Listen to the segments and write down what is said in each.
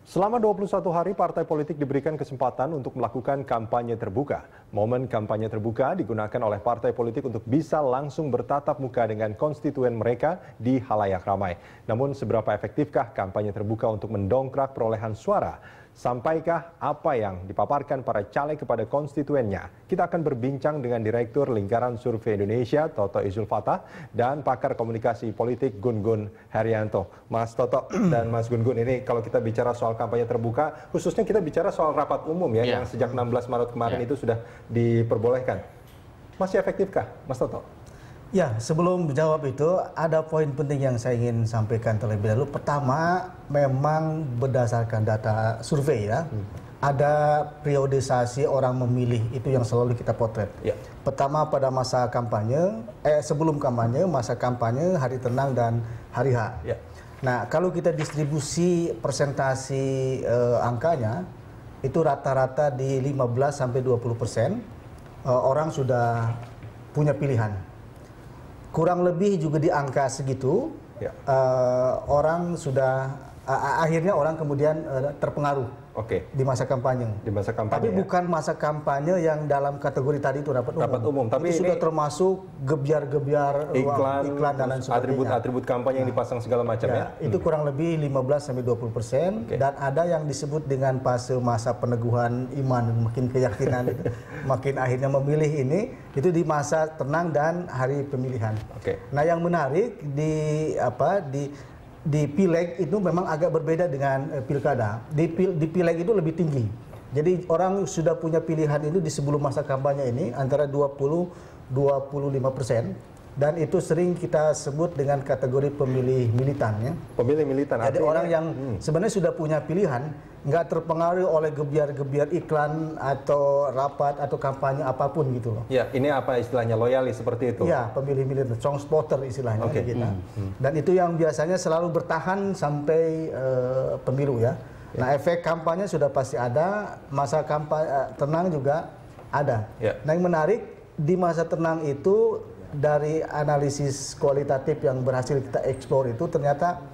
Selama 21 hari, partai politik diberikan kesempatan untuk melakukan kampanye terbuka. Momen kampanye terbuka digunakan oleh partai politik untuk bisa langsung bertatap muka dengan konstituen mereka di halayak ramai. Namun seberapa efektifkah kampanye terbuka untuk mendongkrak perolehan suara? Sampaikah apa yang dipaparkan para caleg kepada konstituennya? Kita akan berbincang dengan Direktur Lingkaran Survei Indonesia, Toto Izul Fatah, dan pakar komunikasi politik Gun Gun Herianto. Mas Toto dan Mas Gun Gun, ini kalau kita bicara soal kampanye terbuka, khususnya kita bicara soal rapat umum yang sejak 16 Maret kemarin itu sudah diperbolehkan. Masih efektifkah, Mas Toto? Ya, sebelum menjawab itu, ada poin penting yang saya ingin sampaikan terlebih dahulu. Pertama, memang berdasarkan data survei ya, ada periodisasi orang memilih, itu yang selalu kita potret. Ya. Pertama pada masa kampanye, sebelum kampanye, masa kampanye, hari tenang dan hari H. Ya. Nah, kalau kita distribusi persentasi angkanya, itu rata-rata di 15-20% orang sudah punya pilihan. Kurang lebih juga di angka segitu, ya. Orang sudah akhirnya orang kemudian terpengaruh di masa kampanye. Di masa kampanye. Tapi bukan masa kampanye yang dalam kategori tadi itu rapat umum. Tapi itu sudah termasuk gebiar-gebiar iklan dan lain sebagainya. Atribut kampanye yang dipasang segala macam ya. Itu kurang lebih 15-20%. Dan ada yang disebut dengan fase masa peneguhan iman, makin keyakinan itu, makin akhirnya memilih ini, itu di masa tenang dan hari pemilihan. Nah, yang menarik di pileg itu memang agak berbeda dengan pilkada. Di pileg itu lebih tinggi. Jadi orang sudah punya pilihan itu di sebelum masa kampanye ini antara 20-25%. Dan itu sering kita sebut dengan kategori pemilih militan ya. Pemilih militan. Jadi orang yang sebenarnya sudah punya pilihan, nggak terpengaruh oleh gebiar-gebiar iklan atau rapat atau kampanye apapun gitu loh. Ya, ini apa istilahnya, loyalis seperti itu? Ya, pemilih militan, strong spotter istilahnya kita. Dan itu yang biasanya selalu bertahan sampai pemilu ya. Nah, efek kampanye sudah pasti ada, masa kampanye tenang juga ada. Nah, yang menarik di masa tenang itu, dari analisis kualitatif yang berhasil kita eksplor itu ternyata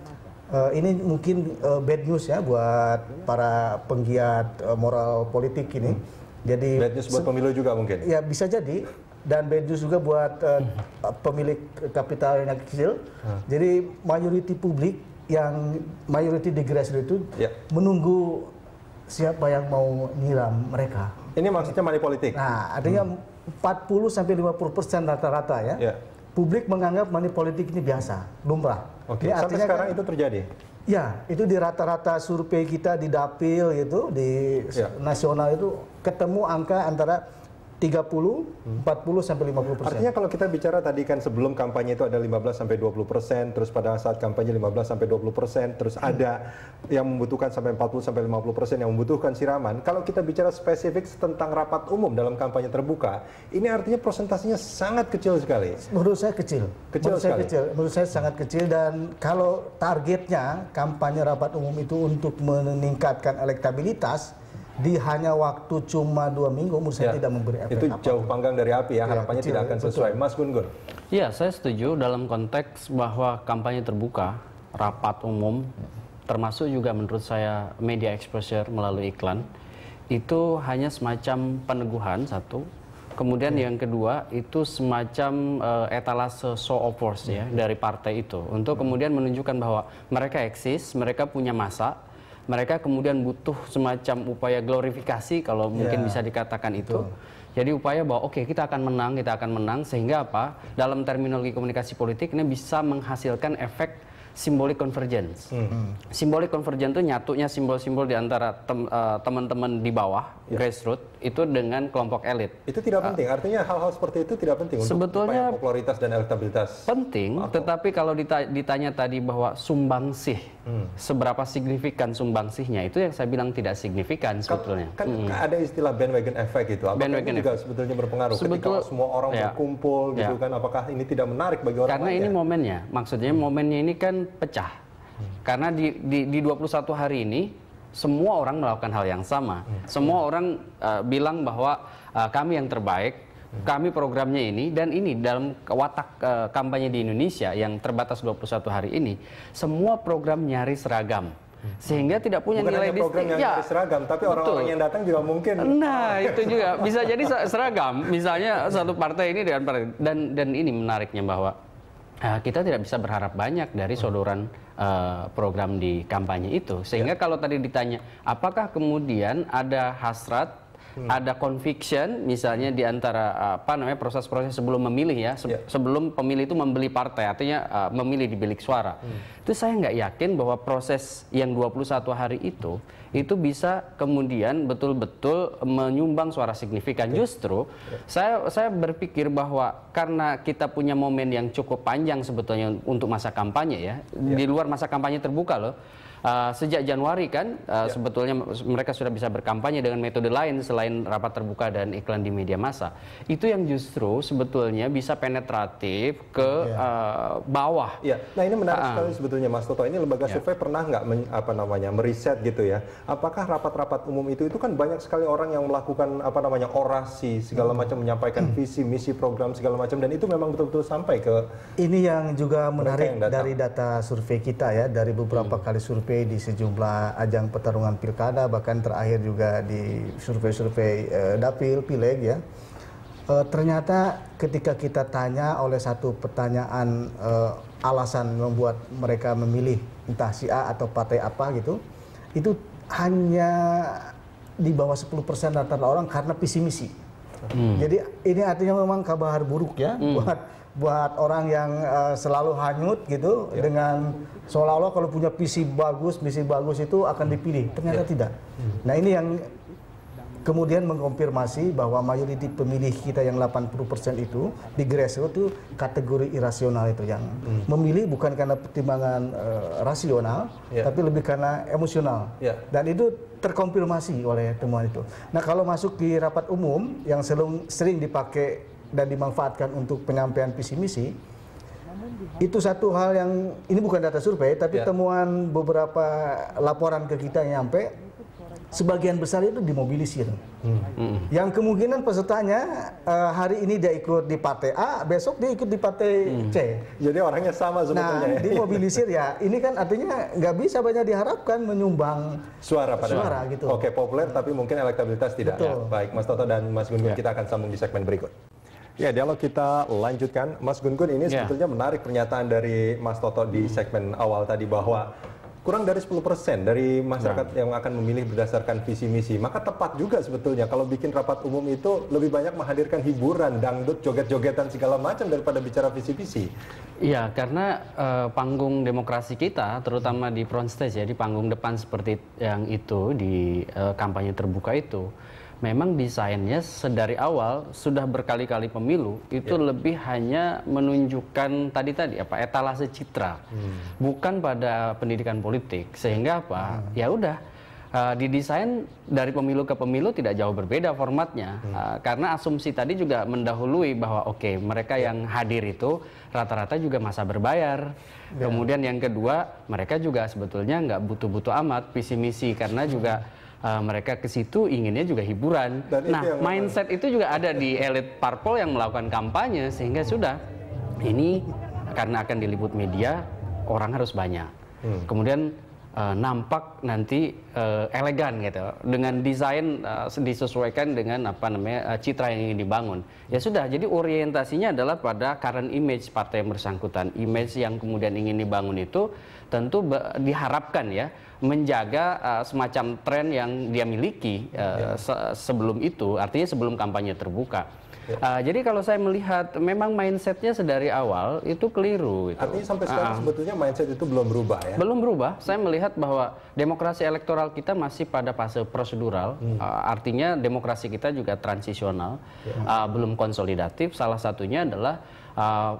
ini mungkin bad news ya buat para penggiat moral politik ini. Jadi bad news buat pemilu juga mungkin? Ya bisa jadi, dan bad news juga buat pemilik kapital yang kecil. Jadi mayoriti publik yang mayoriti di grassroots itu menunggu siapa yang mau nyiram mereka. Ini maksudnya money politik? Nah, artinya 40-50% rata-rata ya. Publik menganggap money politik ini biasa, lumrah. Sampai sekarang itu terjadi? Ya, itu di rata-rata survei kita di Dapil gitu, di nasional itu ketemu angka antara 40-50% Artinya kalau kita bicara tadi kan sebelum kampanye itu ada 15-20%, terus pada saat kampanye 15-20%, terus ada yang membutuhkan sampai 40-50% yang membutuhkan siraman. Kalau kita bicara spesifik tentang rapat umum dalam kampanye terbuka, ini artinya presentasinya sangat kecil sekali. Menurut saya kecil. Menurut saya sangat kecil, dan kalau targetnya kampanye rapat umum itu untuk meningkatkan elektabilitas, di hanya waktu cuma 2 minggu, menurut saya tidak memberi efek itu jauh panggang dari api ya, harapannya tidak akan sesuai. Mas Gun Gun. Iya, saya setuju dalam konteks bahwa kampanye terbuka, rapat umum, termasuk juga menurut saya media exposure melalui iklan, itu hanya semacam peneguhan satu. Kemudian yang kedua itu semacam etalase show of force ya dari partai itu, untuk kemudian menunjukkan bahwa mereka eksis, mereka punya massa. Mereka kemudian butuh semacam upaya glorifikasi kalau mungkin bisa dikatakan itu. Jadi upaya bahwa kita akan menang, sehingga apa? Dalam terminologi komunikasi politik ini bisa menghasilkan efek symbolic convergence. Symbolic convergence itu nyatunya simbol-simbol di antara teman-teman di bawah, grassroots, itu dengan kelompok elit. Itu tidak penting, artinya hal-hal seperti itu tidak penting sebetulnya untuk popularitas dan elektabilitas? Penting, tetapi kalau ditanya tadi bahwa sumbangsih, seberapa signifikan sumbangsihnya, itu yang saya bilang tidak signifikan sebetulnya. Kan ada istilah bandwagon effect gitu, apakah itu juga sebetulnya berpengaruh ketika semua orang berkumpul gitu kan, apakah ini tidak menarik bagi orang lain? Karena ini momennya, maksudnya momennya ini kan pecah. Karena di 21 hari ini semua orang melakukan hal yang sama. Semua orang bilang bahwa kami yang terbaik, kami programnya ini, dan ini dalam watak kampanye di Indonesia yang terbatas 21 hari ini, semua program nyaris seragam. sehingga tidak punya Bukan nilai hanya program yang ya, seragam, tapi orang-orang yang datang juga mungkin. Nah, itu juga bisa jadi seragam. Misalnya satu partai ini dengan partai dan ini menariknya bahwa kita tidak bisa berharap banyak dari sodoran program di kampanye itu. Sehingga kalau tadi ditanya, apakah kemudian ada hasrat, ada conviction misalnya di antara proses-proses sebelum memilih ya, sebelum pemilih itu membeli partai, artinya memilih di bilik suara. Itu saya nggak yakin bahwa proses yang 21 hari itu bisa kemudian betul-betul menyumbang suara signifikan. Justru saya berpikir bahwa karena kita punya momen yang cukup panjang sebetulnya untuk masa kampanye ya, di luar masa kampanye terbuka loh. Sejak Januari kan sebetulnya mereka sudah bisa berkampanye dengan metode lain selain rapat terbuka dan iklan di media massa. Itu yang justru sebetulnya bisa penetratif ke bawah. Ya. Nah ini menarik sekali sebetulnya Mas Toto. Ini lembaga survei pernah nggak meriset gitu ya? Apakah rapat-rapat umum itu kan banyak sekali orang yang melakukan orasi segala macam, menyampaikan visi misi program segala macam, dan itu memang betul-betul sampai ke. Ini yang juga menarik dari data survei kita ya, dari beberapa kali survei di sejumlah ajang pertarungan pilkada, bahkan terakhir juga di survei-survei dapil, pileg ya. Ternyata ketika kita tanya oleh satu pertanyaan alasan membuat mereka memilih entah si A atau partai apa gitu, itu hanya di bawah 10% rata-rata orang karena visi misi. Jadi ini artinya memang kabar buruk ya buat orang yang selalu hanyut gitu dengan seolah-olah kalau punya misi bagus itu akan dipilih. Ternyata tidak. Nah ini yang kemudian mengkonfirmasi bahwa mayoritas pemilih kita yang 80% itu di grassroots itu kategori irasional itu, yang memilih bukan karena pertimbangan rasional, tapi lebih karena emosional. Dan itu terkonfirmasi oleh temuan itu. Nah kalau masuk di rapat umum yang sering dipakai dan dimanfaatkan untuk penyampaian visi misi, itu satu hal yang ini bukan data survei, tapi temuan beberapa laporan ke kita yang nyampe, sebagian besar itu dimobilisir. Yang kemungkinan pesertanya hari ini dia ikut di partai A, besok dia ikut di partai C. Jadi orangnya sama sebetulnya. Nah, dimobilisir ya. Ini kan artinya nggak bisa banyak diharapkan menyumbang suara gitu. Oke, populer tapi mungkin elektabilitas tidak. Ya, baik, Mas Toto dan Mas Gun Gun, kita akan sambung di segmen berikut. Ya, dialog kita lanjutkan. Mas Gun Gun, ini sebetulnya menarik pernyataan dari Mas Toto di segmen awal tadi bahwa kurang dari 10% dari masyarakat yang akan memilih berdasarkan visi misi. Maka tepat juga sebetulnya kalau bikin rapat umum itu lebih banyak menghadirkan hiburan, dangdut, joget-jogetan segala macam daripada bicara visi misi. Iya, karena panggung demokrasi kita, terutama di front stage ya, di panggung depan seperti yang itu di kampanye terbuka itu, memang desainnya sedari awal sudah berkali-kali pemilu itu lebih hanya menunjukkan tadi etalase citra, bukan pada pendidikan politik, sehingga ya udah didesain dari pemilu ke pemilu tidak jauh berbeda formatnya, karena asumsi tadi juga mendahului bahwa mereka yang hadir itu rata-rata juga masa berbayar. Kemudian yang kedua, mereka juga sebetulnya nggak butuh-butuh amat visi misi, karena juga mereka ke situ inginnya juga hiburan. Nah, mindset itu juga ada di elit parpol yang melakukan kampanye, sehingga sudah ini karena akan diliput media, orang harus banyak. Kemudian nampak nanti elegan gitu, dengan desain disesuaikan dengan citra yang ingin dibangun. Ya sudah, jadi orientasinya adalah pada current image partai yang bersangkutan. Image yang kemudian ingin dibangun itu tentu diharapkan ya menjaga semacam tren yang dia miliki sebelum itu, artinya sebelum kampanye terbuka. Jadi kalau saya melihat memang mindsetnya sedari awal itu keliru. Artinya sampai sekarang sebetulnya mindset itu belum berubah ya? Belum berubah. Saya melihat bahwa demokrasi elektoral kita masih pada fase prosedural. Artinya demokrasi kita juga transisional, belum konsolidatif. Salah satunya adalah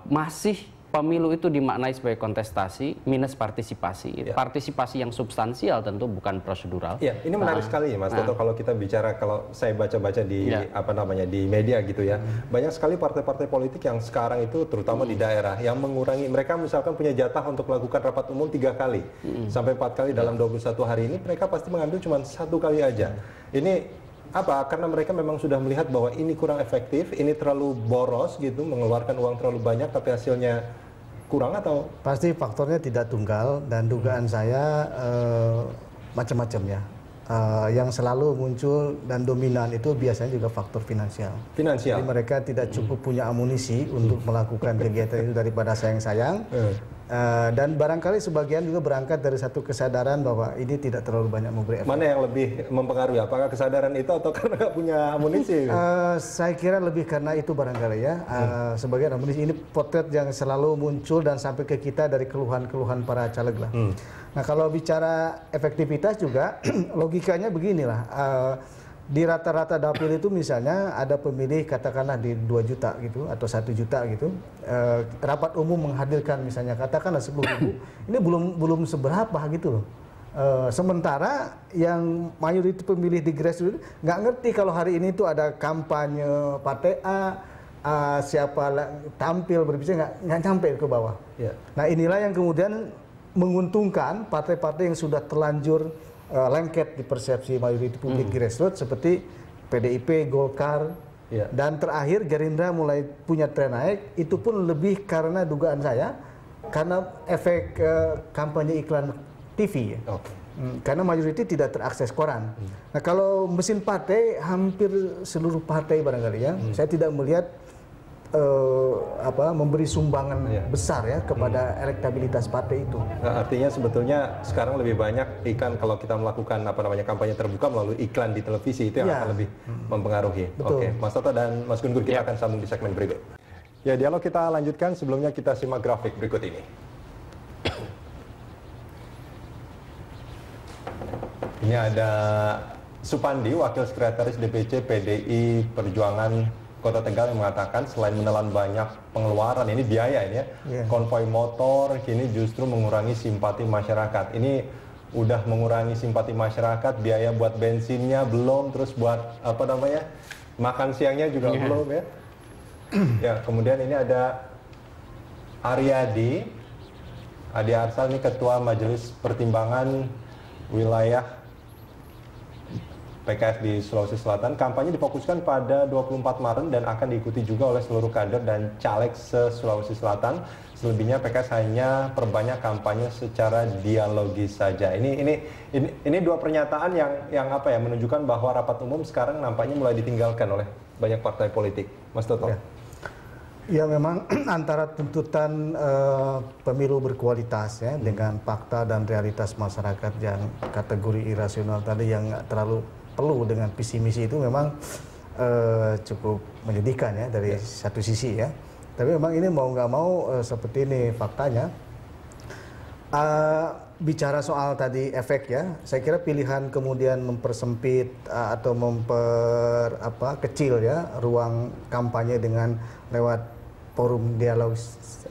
masih pemilu itu dimaknai sebagai kontestasi minus partisipasi. Partisipasi yang substansial tentu bukan prosedural. Ya, ini menarik sekali Mas Toto, kalau kita bicara, kalau saya baca-baca di di media gitu ya. Banyak sekali partai-partai politik yang sekarang itu terutama di daerah yang mengurangi, mereka misalkan punya jatah untuk melakukan rapat umum 3 kali sampai 4 kali dalam 21 hari ini, mereka pasti mengambil cuma 1 kali aja. Ini karena mereka memang sudah melihat bahwa ini kurang efektif, ini terlalu boros gitu, mengeluarkan uang terlalu banyak tapi hasilnya kurang atau? Pasti faktornya tidak tunggal dan dugaan saya macam-macam ya. Yang selalu muncul dan dominan itu biasanya juga faktor finansial. Jadi mereka tidak cukup punya amunisi untuk melakukan kegiatan itu daripada sayang-sayang. Dan barangkali sebagian juga berangkat dari satu kesadaran bahwa ini tidak terlalu banyak memberi efek. Mana yang lebih mempengaruhi? Apakah kesadaran itu atau karena nggak punya amunisi? Saya kira lebih karena itu barangkali ya. Sebagian amunisi ini potret yang selalu muncul dan sampai ke kita dari keluhan-keluhan para caleg lah. Nah kalau bicara efektivitas juga logikanya beginilah. Di rata-rata dapil itu misalnya ada pemilih katakanlah di 2 juta gitu atau 1 juta gitu, rapat umum menghadirkan misalnya katakanlah 10.000, ini belum seberapa gitu loh. Sementara yang mayoritas pemilih di grassroots nggak ngerti kalau hari ini tuh ada kampanye partai A, siapa tampil berbicara nggak sampai ke bawah. Nah inilah yang kemudian menguntungkan partai-partai yang sudah terlanjur lengket di persepsi mayoritas publik grassroots seperti PDIP, Golkar, dan terakhir Gerindra mulai punya tren naik. Itu pun lebih karena dugaan saya karena efek kampanye iklan TV ya. Karena mayoritas tidak terakses koran. Nah kalau mesin partai hampir seluruh partai barangkali ya, saya tidak melihat memberi sumbangan besar ya kepada elektabilitas partai itu. Nah, artinya sebetulnya sekarang lebih banyak iklan kalau kita melakukan kampanye terbuka melalui iklan di televisi itu yang akan lebih mempengaruhi. Oke, Mas Toto dan Mas Gun Gun kita akan sambung di segmen berikut. Ya, dialog kita lanjutkan. Sebelumnya kita simak grafik berikut ini. Ini ada Supandi, Wakil Sekretaris DPC PDI Perjuangan Kota Tegal yang mengatakan selain menelan banyak pengeluaran, ini biaya ini ya, konvoi motor kini justru mengurangi simpati masyarakat. Ini udah mengurangi simpati masyarakat, biaya buat bensinnya belum, terus buat makan siangnya juga belum ya. Ya, kemudian ini ada Adi Arsal, ini Ketua Majelis Pertimbangan Wilayah PKS di Sulawesi Selatan. Kampanye difokuskan pada 24 Maret dan akan diikuti juga oleh seluruh kader dan caleg se-Sulawesi Selatan. Selebihnya PKS hanya perbanyak kampanye secara dialogis saja. Ini dua pernyataan yang menunjukkan bahwa rapat umum sekarang nampaknya mulai ditinggalkan oleh banyak partai politik. Mas Toto. Ya memang antara tuntutan pemilu berkualitas ya dengan fakta dan realitas masyarakat yang kategori irasional tadi yang terlalu perlu dengan visi misi itu memang cukup menyedihkan ya dari satu sisi ya. Tapi memang ini mau nggak mau seperti ini faktanya. Bicara soal tadi efek ya, saya kira pilihan kemudian mempersempit atau kecil ya ruang kampanye dengan lewat forum dialog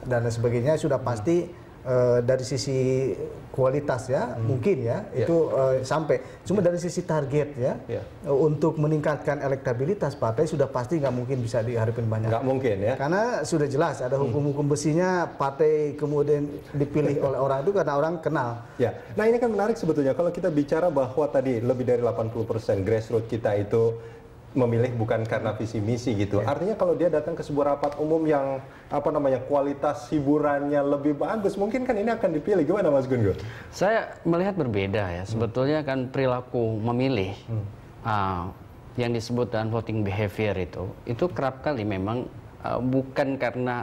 dan sebagainya sudah pasti dari sisi kualitas ya mungkin ya itu sampai cuma dari sisi target ya untuk meningkatkan elektabilitas partai sudah pasti nggak mungkin bisa diharapin banyak. Nggak mungkin ya. Karena sudah jelas ada hukum-hukum besinya partai kemudian dipilih oleh orang itu karena orang kenal. Ya. Nah ini kan menarik sebetulnya kalau kita bicara bahwa tadi lebih dari 80% grassroots kita itu memilih bukan karena visi misi gitu. Artinya kalau dia datang ke sebuah rapat umum yang kualitas hiburannya lebih bagus, mungkin kan ini akan dipilih. Gimana Mas Gun Gun? Saya melihat berbeda ya. Sebetulnya kan perilaku memilih yang disebut dengan voting behavior itu kerap kali memang bukan karena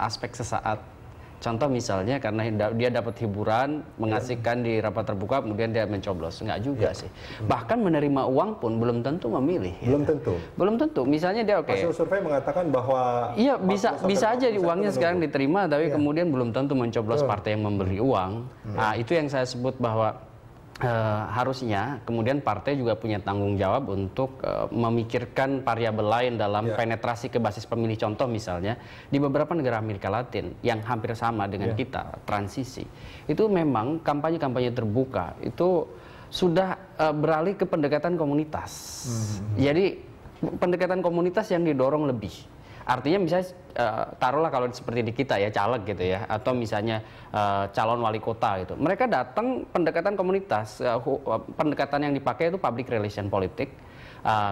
aspek sesaat. Contoh misalnya karena dia dapat hiburan, mengasihkan di rapat terbuka, kemudian dia mencoblos. Enggak juga sih. Bahkan menerima uang pun belum tentu memilih. Belum tentu. Belum tentu. Misalnya dia hasil survei mengatakan bahwa iya bisa aja uangnya sekarang diterima, tapi kemudian belum tentu mencoblos partai yang memberi uang. Nah itu yang saya sebut bahwa harusnya kemudian partai juga punya tanggung jawab untuk memikirkan variabel lain dalam penetrasi ke basis pemilih. Contoh misalnya di beberapa negara Amerika Latin yang hampir sama dengan kita, transisi, itu memang kampanye-kampanye terbuka itu sudah beralih ke pendekatan komunitas. Jadi pendekatan komunitas yang didorong lebih. Artinya misalnya taruhlah kalau seperti di kita ya caleg gitu ya, atau misalnya calon wali kota gitu, mereka datang pendekatan komunitas, pendekatan yang dipakai itu public relation politik,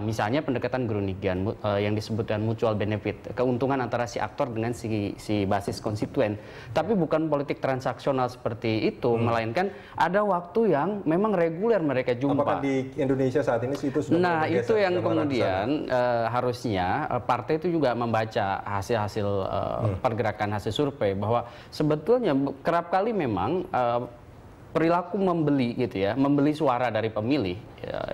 Misalnya pendekatan Groningian yang disebutkan mutual benefit, keuntungan antara si aktor dengan si basis konstituen. Tapi bukan politik transaksional seperti itu, melainkan ada waktu yang memang reguler mereka jumpa. Apakah di Indonesia saat ini itu sudah Nah, itu yang kemudian harusnya partai itu juga membaca hasil-hasil pergerakan hasil survei, bahwa sebetulnya kerap kali memang perilaku membeli gitu ya, membeli suara dari pemilih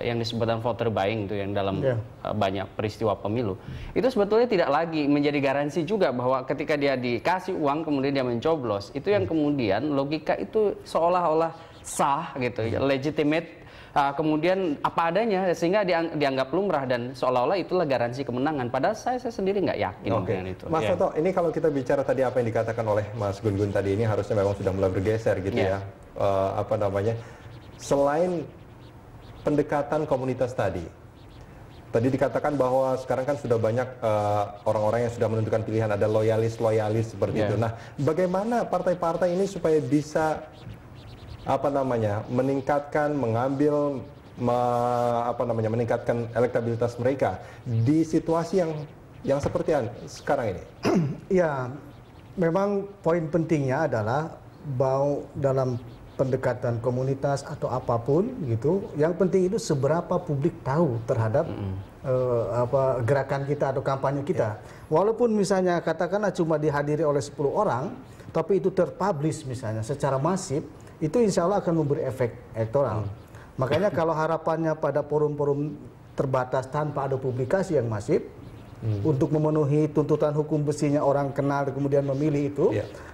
yang disebutkan voter buying itu yang dalam banyak peristiwa pemilu, itu sebetulnya tidak lagi menjadi garansi juga bahwa ketika dia dikasih uang kemudian dia mencoblos, itu yang kemudian logika itu seolah-olah sah gitu, legitimate, kemudian apa adanya sehingga dianggap lumrah dan seolah-olah itulah garansi kemenangan. Padahal saya sendiri nggak yakin dengan itu. Mas Toto, ini kalau kita bicara tadi apa yang dikatakan oleh Mas Gun-Gun tadi, ini harusnya memang sudah mulai bergeser gitu ya. Selain pendekatan komunitas tadi dikatakan bahwa sekarang kan sudah banyak orang-orang yang sudah menentukan pilihan, ada loyalis seperti itu. Nah, bagaimana partai-partai ini supaya bisa meningkatkan, meningkatkan elektabilitas mereka di situasi yang seperti sekarang ini? Ya, memang poin pentingnya adalah bahwa dalam pendekatan komunitas atau apapun gitu, yang penting itu seberapa publik tahu terhadap gerakan kita atau kampanye kita. Walaupun misalnya katakanlah cuma dihadiri oleh 10 orang, tapi itu terpublish misalnya secara masif, itu insya Allah akan memberi efek elektoral. Makanya kalau harapannya pada forum-forum terbatas tanpa ada publikasi yang masif, untuk memenuhi tuntutan hukum besinya orang kenal kemudian memilih itu,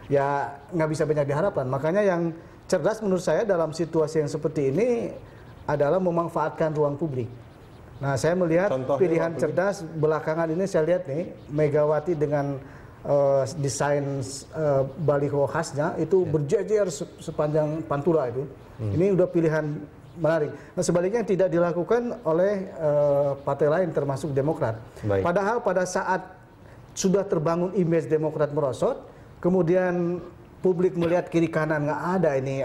ya nggak bisa banyak diharapkan. Makanya yang cerdas menurut saya dalam situasi yang seperti ini adalah memanfaatkan ruang publik. Nah, saya melihat pilihan cerdas belakangan ini, saya lihat nih Megawati dengan desain baliho khasnya itu berjejer sepanjang Pantura itu. Ini udah pilihan menarik. Nah, sebaliknya tidak dilakukan oleh partai lain termasuk Demokrat. Padahal pada saat sudah terbangun image Demokrat merosot, kemudian publik melihat kiri kanan nggak ada ini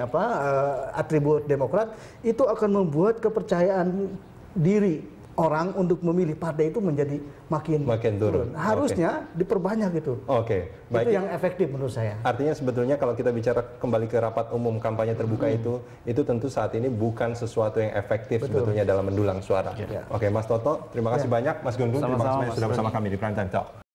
atribut Demokrat, itu akan membuat kepercayaan diri orang untuk memilih partai itu menjadi makin turun. Harusnya diperbanyak itu. Baik. Itu yang efektif menurut saya. Artinya sebetulnya kalau kita bicara kembali ke rapat umum kampanye terbuka itu tentu saat ini bukan sesuatu yang efektif sebetulnya dalam mendulang suara. Oke, Mas Toto, terima kasih banyak. Mas Gun-Gun, terima kasih sudah bersama kami di Prime Time Talk.